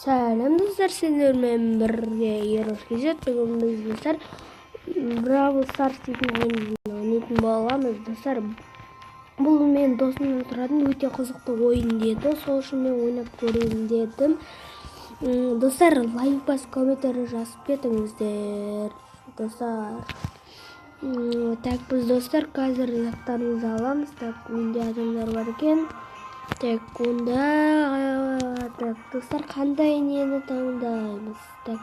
Сәлем достар, сіздермен бірге Еркезет. Бүгін біз достар Бравл Старс дейтін ойын ойнайтын боламыз. Достар, бұл мен досымнан сұрадым, өте қызықты ойын деді. Сол үшін мен ойнап көрейін дедім. Достар, лайк басып комментарий жазып кетіңіздер. Достар, так, біз достар қазір заттарымызды аламыз. Так, менде адамдар бар екен. Так, онда достар, қандай нені таңдаймыз? Так.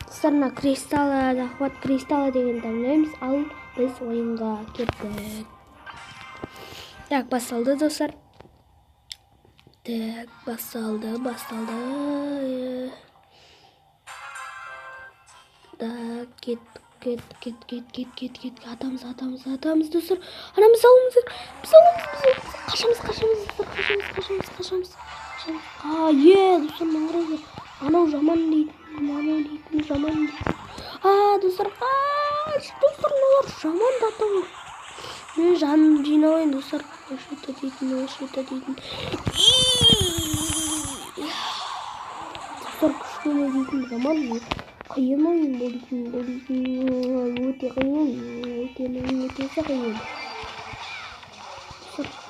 Достар, мына кристалл, захват кристаллы деген таңдаймыз, ал біз ойынға кеттік. Так, басталды достар. Так, басталды. Так, кет. Атамыз достар. Анамыз алыңыздар. Біз қашамыз. Достар, маңырайыздар. Анау жаман дейтін. Достар, олар жаман да атау. Мен жаным жинауын достар. Ошыта дейтін. Достар, күшкене дейтін жаман. Қиын ойын болдың, өте қиын.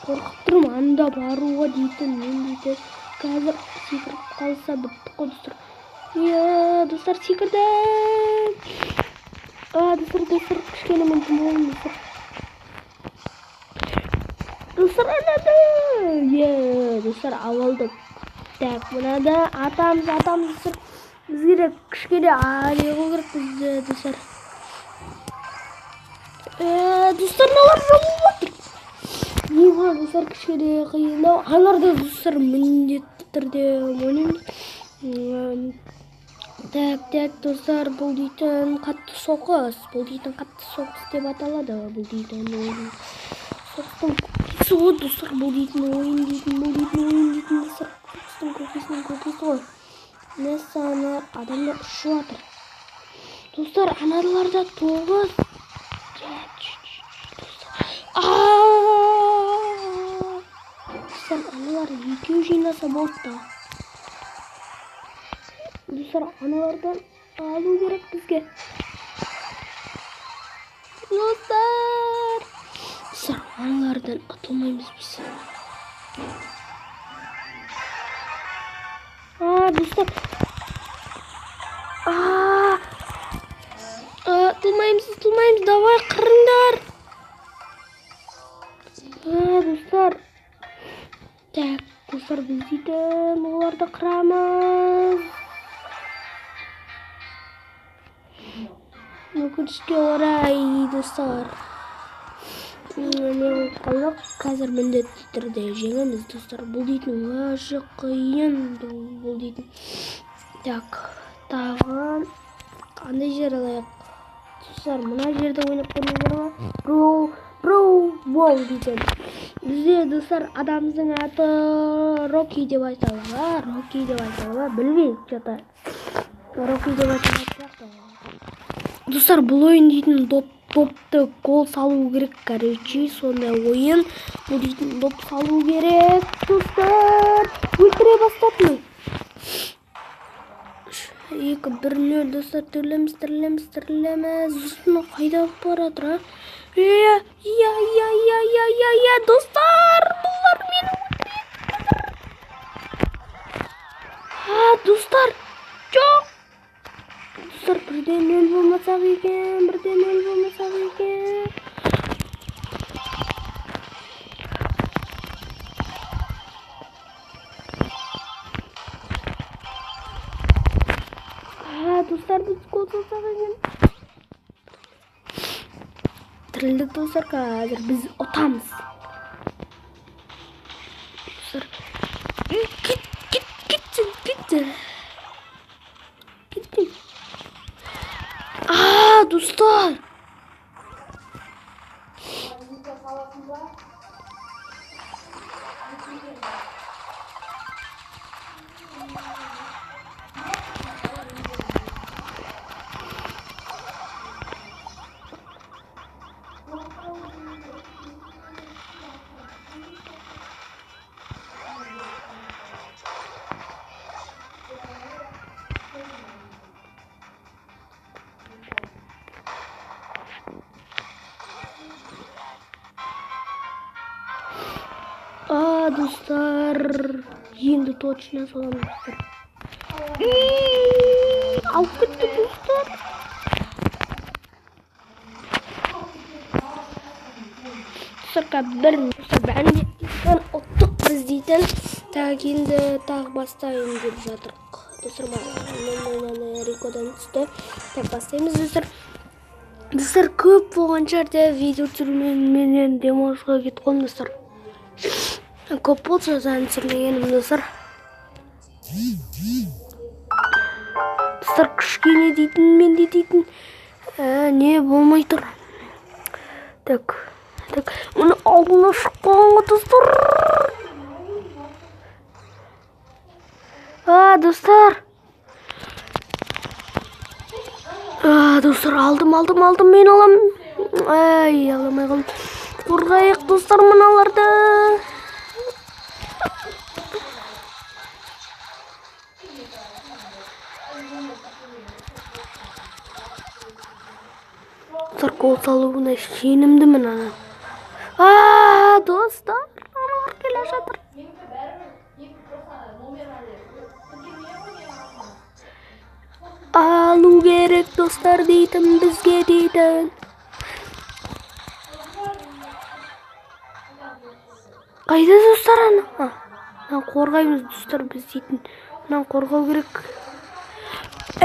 Қорқып тұрмын, анда баруға дейтін, мен дейтін. Қазір секіріп қалса бітті қой достар. Достар, секірдім. Достар, кішкене мүмкін болын достар. Достар, анады. Достар, авалдым. Так, мынада атамыз достар. Бізге кішкене арего керек бізде достар. Достар, мыналар жамылып отыр. Не бар достар, кішкене қиындау. Аларда достар міндетті түрде ойнаймыз. Так, достар, бұл дейтін қатты соғыс. Деп аталады. Бұл дейтін ойын. Соғыстың көкесі ғой достар. Бұл дейтін ойын достар. Соғыстың көкесі ғой. Несі ана адамдар ұшып атыр. Достар, аналарда 9. Достар, аналар екеу жинаса болды да. Достар, аналардан алу керек бізге. Достар, аналардан атылмаймыз біз. Достар, тылмаймыз, давай қырыңдар. Достар, так, достар, біз дейтін оларды қырамыз. Өкінішке орай, достар. Мен қалдық, қазір міндетті түрде жеңеміз достар. Бұл дейтін өте қиын, бұл дейтін. Так, тағы қандай жер алайық? Достар, мына жерді ойнап көрмеңдер ма? Броу дейтін. Бізде достар адамыздың аты Рокки деп айталады. Білмеймін, что-то. Рокки деп айталады. Достар, бұл ойын дейтін допты гол салу керек, короче, сондай ойын. Бұл дейтін доп салу керек, достар. Өлтіре бастадым. 2-1-0, достар, тірлеміз. Осыны қайда баратыр, достар, бұлар мені өлтіреді. Достар, жоқ. Достар, бірден өл болмасақ екен. Достар, біз гол салсақ екен. Тірілдік достар, қазір біз ұтамыз. Достар, кетсін. Достар. достар. Енді точно соламын достар. Алып кетті достар. Достарға бәрін ұттық біз дейтін. Так, енді тағы бастайын деп жатырық. Достар, рекодан түсті. Так, бастаймыз достар. Достар, көп болған жерде видео түсірменен демалысқа кетіп қалдым достар. Көп болса заң түсірмегенім достар. Достар, кішкене дейтін, мен де дейтін. Не болмай тұр. Так, мұны алдына шықпағанға достар. Достар. Достар, алдым, мен алам. Аламай қалым. Қорғайық достар мұналарды. Достар, гол салуына сенімдімін ана. Достар, аналар келе жатыр. Алу керек достар дейтін, бізге дейтін. Қайда достар ана? Қорғаймыз достар біз дейтін. Қорғау керек.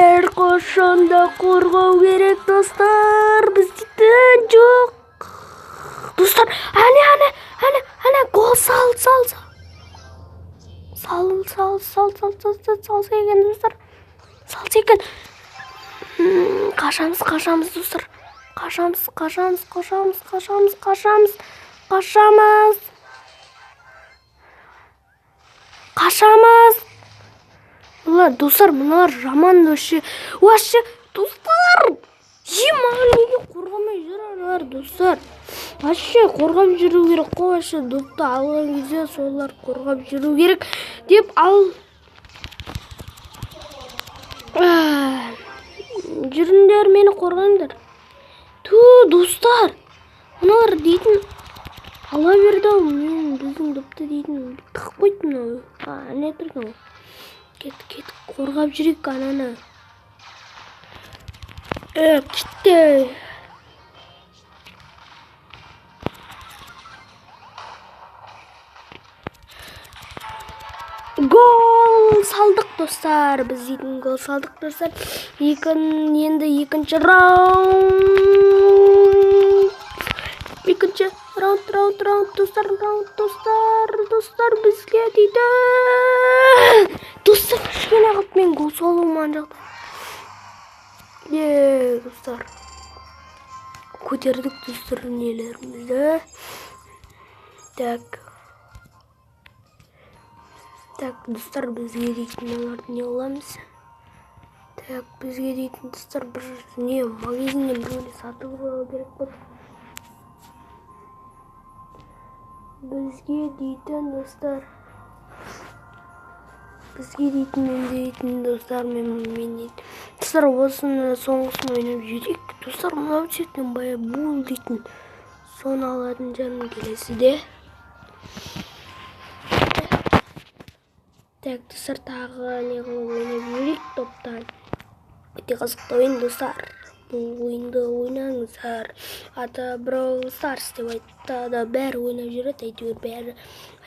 Әрқашанда қорғау керек достар біз дейтін. Жоқ. Достар, әне, гол сал. Салса екен достар. Қашамыз достар. Қашамыз. Достар, мұналар жаман вообще достар. Маған неге қорғамай жүр аналар достар. Вообще қорғап жүру керек қой. Вообще допты алған кезде солар қорғап жүру керек деп ал. Жүріңдер, мені қорғаңдар. Достар, мұналар дейтін ала берді. Мен біздің допты дейтін тық қойдым. Не тұрған? Кет, қорғап жүрек ананы. Кетті. Гол салдық достар. Біз дейтін гол салдық достар. Енді екінші раунд. Раунд достар бізге дейді. Достар, кішкене қылып мен гол салуыман жақта. Достар. Көтердік достар нелерімізді. Так, достар, бізге дейтін оларды не оламыз? Так, бізге дейтін достар бір не магазиннен біреулі сатып алу керек болды. Бізге дейтін достар. Достар, мен дейтін. Достар, осыны соңғысын ойнап жүрек. Достар, мұнау цветтен бая бұл дейтін. Соны алатын жаным келесіде. Так, достар, тағы не қылып ойнап жүрек топтан. Өте қызықты ойын достар. Бұл ойынды ойнаңыздар. Аты Brawl Stars деп айтады. Бәрі ойнап жүреді. Әйтеуір бәрі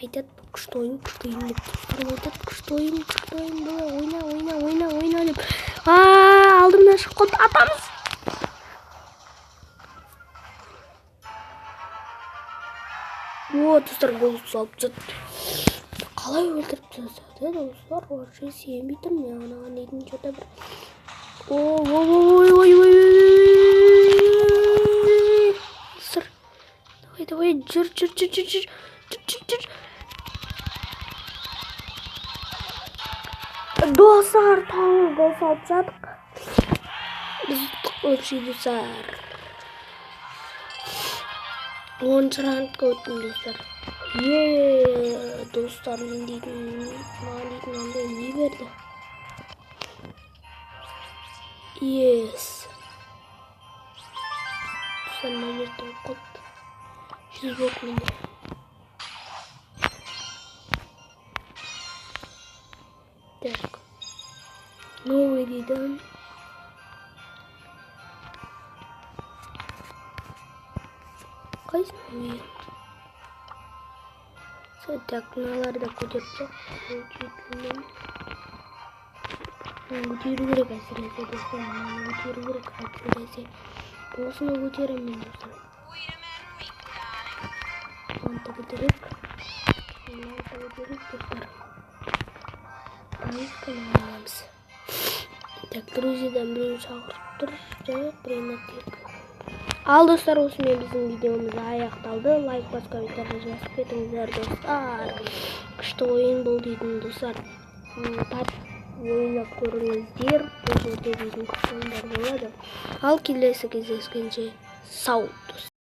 айтады. Күшті ойын деп. Достар айтады. Күшті ойын болды. Ойна деп. Алдымнан шығып қалды. Атамыз. Достар, гол салып жатыр. Қалай өлтіріп тастады достар? Вообще сенбейтін мен анаған дейтін что-то бір. Ой. Достар, давай, жүр. Достар, тағы гол салып жатық. Біз вообще достар. 10 раундқа өттім достар. Достар, мен дейтін андай не берді? Достар, мен ертіп қалды. 100 болды менде. Так. Новый дейді. Қайсы новый? Так, мыналарды көтеріп жоқ. Көтеру керек әсіресе достар. Көтеру керек әсіресе. Осыны көтеремін достар. Антығы керек. Антығы керек достар. Поисканы аламыз. Так, друзьядан біреу шақырып тұр. Принятек. Ал достар, осымен біздің видеомыз аяқталды. Лайк басып, комментарий жазып кетіңіздер достар. Күшті ойын бұл дейтін достар. Ойнап көріңіздер. Бұл жерде дейтін күшті ойындар болады. Ал келесі кездескенше сау достар.